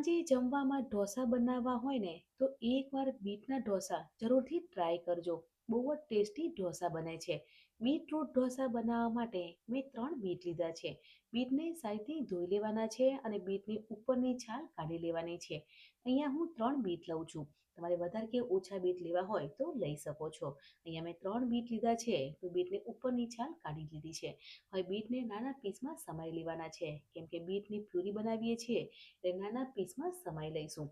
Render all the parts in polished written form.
સાંજે જમવામાં ઢોસા બનાવવા હોય ને તો એકવાર બીટના ઢોસા જરૂરથી ટ્રાય કરજો. બહુ જ ટેસ્ટી ઢોસા બને છે. બીટરૂટ ઢોસા બનાવવા માટે મેં 3 બીટ લીધા છે. બીટને સાઈડથી ધોઈ લેવાના છે અને બીટની ઉપરની છાલ કાઢી લેવાની છે. અહીંયા હું 3 બીટ લઉં છું. તમારે વધારે કે ઓછા બીટ લેવા હોય તો લઈ શકો છો. અહીંયા મેં 3 બીટ લીધા છે તો બીટની ઉપરની છાલ કાઢી લીધી છે. હવે બીટને નાના પીસમાં સમારી લેવાના છે કેમ કે બીટની પ્યુરી બનાવીએ છીએ એટલે નાના પીસમાં સમાઈ લઈશું.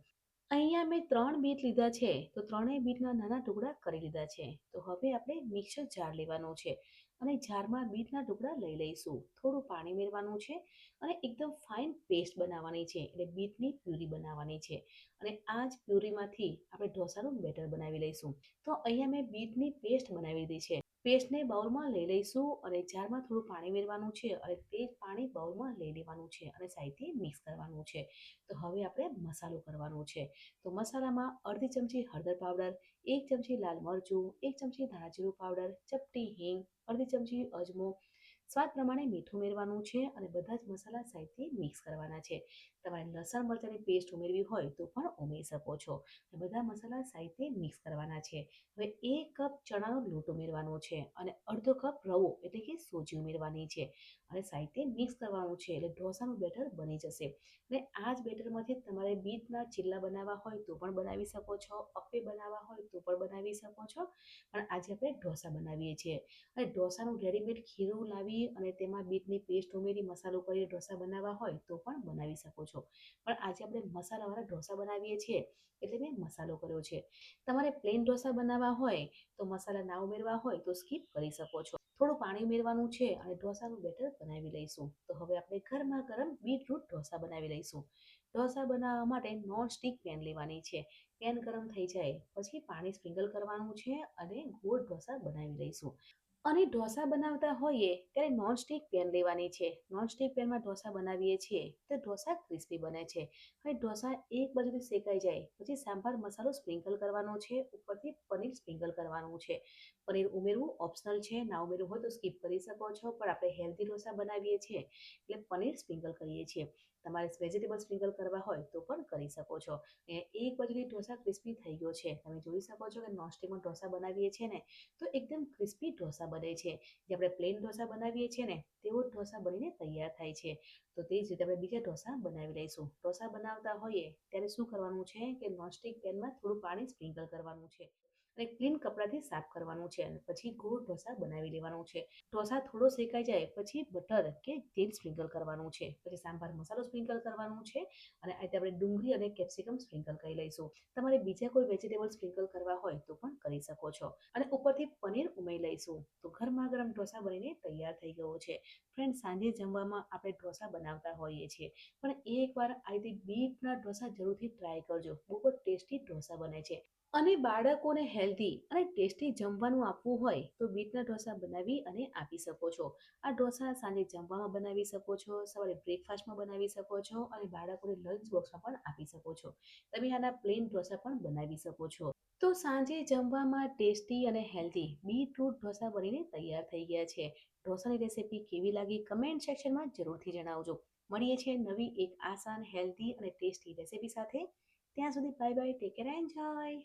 અહીંયા મેં 3 બીટ લીધા છે તો ત્રણેય બીટના નાના ટુકડા કરી લીધા છે. તો હવે આપણે મિક્સર જાર લેવાનું છે અને જારમાં બીટના ટુકડા લઈ લઈશું. થોડું પાણી મેળવાનું છે અને એકદમ ફાઇન પેસ્ટ બનાવવાની છે એટલે બીટની પ્યુરી બનાવવાની છે. અને આ જ પ્યુરીમાંથી આપણે ઢોસાનું બેટર બનાવી લઈશું. તો અહીંયા મેં બીટની પેસ્ટ બનાવી લીધી છે. પેસ્ટને બાઉલમાં લઈ લઈશું અને જારમાં થોડું પાણી મેળવાનું છે અને તે જ પાણી બાઉલમાં લઈ લેવાનું છે અને સાઈડથી મિક્સ કરવાનું છે. તો હવે આપણે મસાલો કરવાનો છે. તો મસાલામાં અડધી ચમચી હળદર પાવડર, 1 ચમચી લાલ મરચું, 1 ચમચી ધાણા જીરું પાવડર, ચપટી હિંગ, અડધી ચમચી અજમો, સ્વાદ પ્રમાણે મીઠું ઉમેરવાનું છે અને બધા જ મસાલા સાઈડથી મિક્સ કરવાના છે. તમારે લસણ મરચાંની પેસ્ટ ઉમેરવી હોય તો પણ ઉમેરી શકો છો. બધા મસાલા સાઈડથી મિક્સ કરવાના છે. હવે 1 કપ ચણાનો લોટ ઉમેરવાનો છે અને અડધો કપ રવો એટલે કે સોજી ઉમેરવાની છે અને સાઈડથી મિક્સ કરવાનું છે એટલે ઢોસાનું બેટર બની જશે. અને આ જ બેટરમાંથી તમારે બીટના ચીલા બનાવવા હોય તો પણ બનાવી શકો છો, અપ્પે બનાવવા હોય તો પણ બનાવી શકો છો. પણ આજે આપણે ઢોસા બનાવીએ છીએ અને ઢોસાનું રેડીમેડ ખીરું લાવી અને તેમાં બીટની પેસ્ટ ઉમેરી મસાલો કરી ઢોસા બનાવવા હોય તો પણ બનાવી શકો છો. પણ આજે આપણે મસાલાવાળા ઢોસા બનાવીએ છીએ એટલે મેં મસાલો કર્યો છે. તમારે પ્લેન ઢોસા બનાવવા હોય તો મસાલા ના ઉમેરવા હોય તો સ્કીપ કરી શકો છો. થોડું પાણી ઉમેરવાનું છે અને ઢોસાનું બેટર બનાવી લઈશું. તો હવે આપણે ગરમા ગરમ બીટરૂટ ઢોસા બનાવી લઈશું. ઢોસા બનાવવા માટે નોન સ્ટિક પેન લેવાની છે. પેન ગરમ થઈ જાય પછી પાણી સ્પ્રિંકલ કરવાનું છે અને ગોળ ઢોસા બનાવી લઈશું. અને ઢોસા બનાવતા હોઈએ ત્યારે નોનસ્ટિક પેન લેવાની છે. નોનસ્ટિક પેનમાં ઢોસા બનાવીએ છીએ તો ઢોસા ક્રિસ્પી બને છે. હવે ઢોસા એક બાજુથી શેકાઈ જાય પછી સાંભાર મસાલો સ્પ્રિંકલ કરવાનો છે. ઉપરથી પનીર સ્પ્રિંકલ કરવાનું છે. પનીર ઉમેરવું ઓપ્શનલ છે. ના ઉમેરવું હોય તો સ્કીપ કરી શકો છો. પણ આપણે હેલ્ધી ઢોસા બનાવીએ છીએ એટલે પનીર સ્પ્રિંકલ કરીએ છીએ. તમારે વેજીટેબલ સ્પ્રિંકલ કરવા હોય તો પણ કરી શકો છો. એક બાજુથી ઢોસા ક્રિસ્પી થઈ ગયો છે. તમે જોઈ શકો છો કે નોનસ્ટિકમાં ઢોસા બનાવીએ છીએ ને તો એકદમ ક્રિસ્પી ઢોસા બને છે. જે આપણે પ્લેન ઢોસા બનાવીએ છીએ ને તેવો જ ઢોસા બનીને તૈયાર થાય છે. તો તે જ રીતે આપણે બીજા ઢોસા બનાવી લઈશું. ઢોસા બનાવતા હોઈએ ત્યારે શું કરવાનું છે કે નોનસ્ટિક પેનમાં થોડું પાણી સ્પ્રિંકલ કરવાનું છે અને ક્લીન કપડાથી સાફ કરવાનું છે અને પછી ગોળ ઢોસા બનાવી લેવાનું છે. ઢોસા થોડો શેકાઈ જાય પછી બટર કે તેલ સ્પ્રિંકલ કરવાનું છે. પછી સાંભાર મસાલો સ્પ્રિંકલ કરવાનું છે અને આ રીતે આપણે ડુંગળી અને કેપ્સિકમ સ્પ્રિંકલ કરી લઈશું. તમારે બીજા કોઈ વેજીટેબલ સ્પ્રિંકલ કરવા હોય તો પણ કરી શકો છો. અને ઉપરથી પનીર ઉમેરી લઈશું. તો ગરમા ગરમ ઢોસા બનીને તૈયાર થઈ ગયો છે. ફ્રેન્ડ, સાંજે જમવામાં આપણે ઢોસા બનાવતા હોઈએ છીએ પણ એકવાર આ રીતે બીટના ઢોસા જરૂરથી ટ્રાય કરજો. બહુ જ ટેસ્ટી ઢોસા બને છે. અને બાળકોને હેલ્ધી અને ટેસ્ટી જમવાનું આપવું હોય તો બીટના ઢોસા બનાવી અને આપી શકો છો. આ ઢોસા સાંજે જમવામાં બનાવી શકો છો, સવારે બ્રેકફાસ્ટમાં બનાવી શકો છો અને બાળકોને લંચ બોક્સમાં પણ આપી શકો છો. તમે આના પ્લેન ઢોસા પણ બનાવી શકો છો. તો સાંજે જમવામાં ટેસ્ટી અને હેલ્ધી બીટરૂટ ઢોસા બનીને તૈયાર થઈ ગયા છે. ઢોસાની રેસીપી કેવી લાગી કમેન્ટ સેક્શનમાં જરૂરથી જણાવજો. મળીએ છીએ નવી એક આસાન, હેલ્ધી અને ટેસ્ટી રેસીપી સાથે. ત્યાં સુધી bye bye, take care, enjoy.